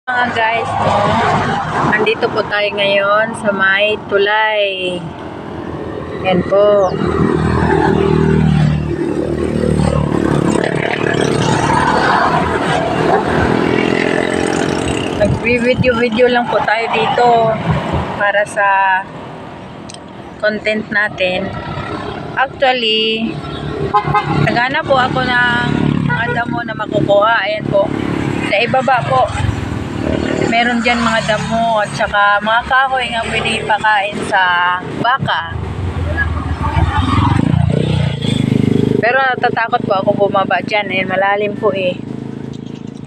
Mga guys, no, nandito po tayo ngayon sa may tulay. Yan po. Nag-video lang po tayo dito para sa content natin. Actually, nagana po ako ng mga damo na makukuha. Ayan po. Sa ibaba po. Meron dyan mga damo at saka mga kahoy nga pwede ipakain sa baka. Pero natatakot po ako bumaba dyan. Ayan, malalim po eh.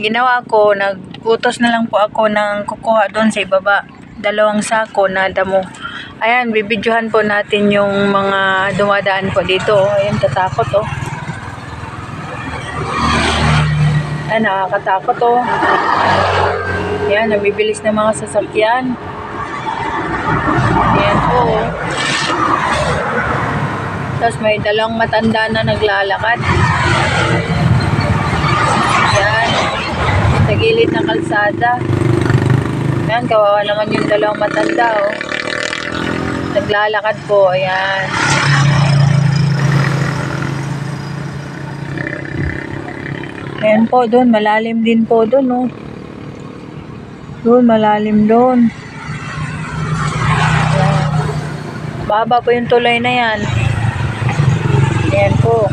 Ginawa ko, nagkutos na lang po ako ng kukuha doon sa ibaba. 2 sako na damo. Ayan, bibidyohan po natin yung mga dumadaan po dito. Ayan, tatakot oh. Ayan, nakakatakot oh. Ayan, nabibilis ng mga sasakyan. Ayan po. Tapos may 2 matanda na naglalakad. Ayan. Sa gilid ng kalsada. Ayan, kawawa naman yung 2 matanda oh. Naglalakad po. Ayan. Ayan po, doon. Malalim din po doon oh. Doon, malalim doon. Ayan. Baba po yung tulay na yan. Ayan po.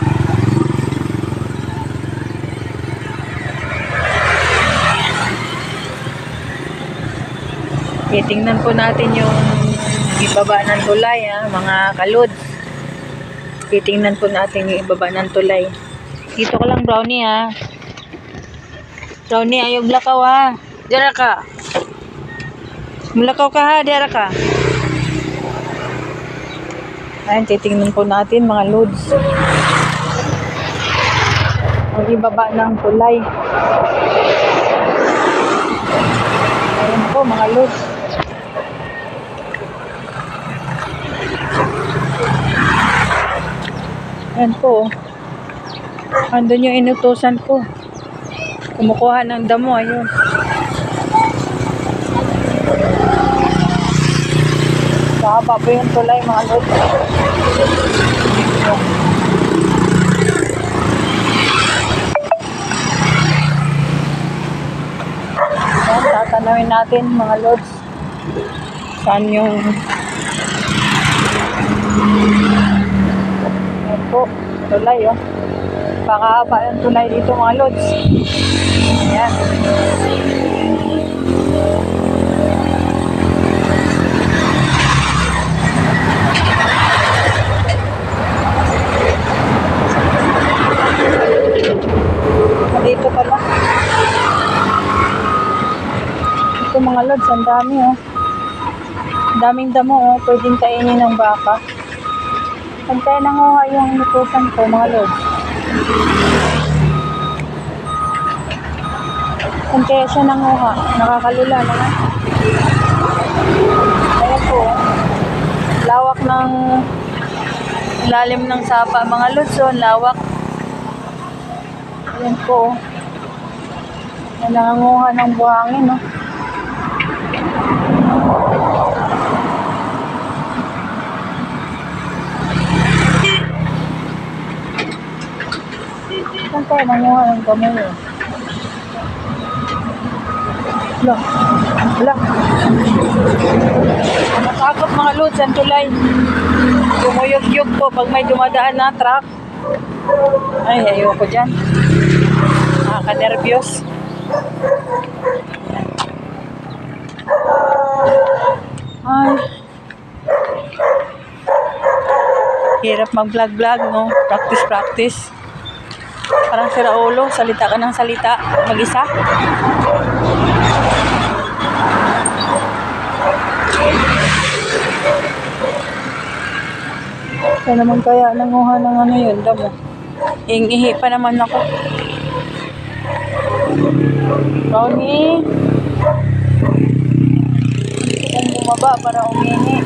Titingnan po natin yung ibaba ng tulay, ha, mga kalod. Titingnan po natin yung ibaba ng tulay. Dito ko lang, Brownie, ha. Brownie, ayog lakaw, ha. Dira ka. Mulakaw ka ha, dira ka. Ayan, titingnan po natin mga loads. Ang ibaba ng tulay. Ayan po mga loads. Ayan po. Andun yung inutusan ko. Kumukuha ng damo, ayun. Mahaba po yung tulay mga lods. Ayan, tatanawin natin mga lods. Saan yung... Ayan po, tulay oh. Pakahaba yung tulay dito mga lods. Ayan. Dito pala. Ito mga lods, ang dami oh. Ang daming damo oh, pwedeng kainin ng baka. Pantay na nga yung nutusan ko mga lods. Pantay siya nanguha, nakakalula naman. Ayan po, lawak ng lalim ng sapa mga lods oh, lawak. Ayan po. Nanganguha ng buhangin, no? Saan tayo nanguha ng gamay, eh? Wala. Wala. Natakot mga lods, ang tulay. Lumuyog-yog po pag may dumadaan na truck. Ay, ayoko dyan. Nakaka-nervyos. Ay. Hirap mag-vlog-vlog, no? Practice. Parang siraulo. Salita ka ng salita. Mag-isa. Kaya naman kaya nanguha ng ano yun, damo. Ihi pa naman ako. Brownie. Kung bumaba para umihi.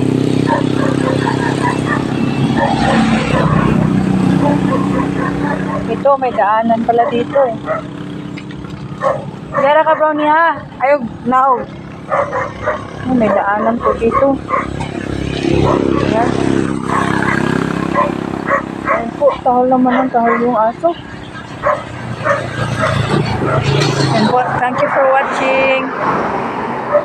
Ito, may daanan pala dito eh. Gara ka brownie ha. Ayaw, now. Oh, may daanan po dito. Ayan. Ayan po, tahol naman ang tahol yung aso. Ayan po, thank you for watching.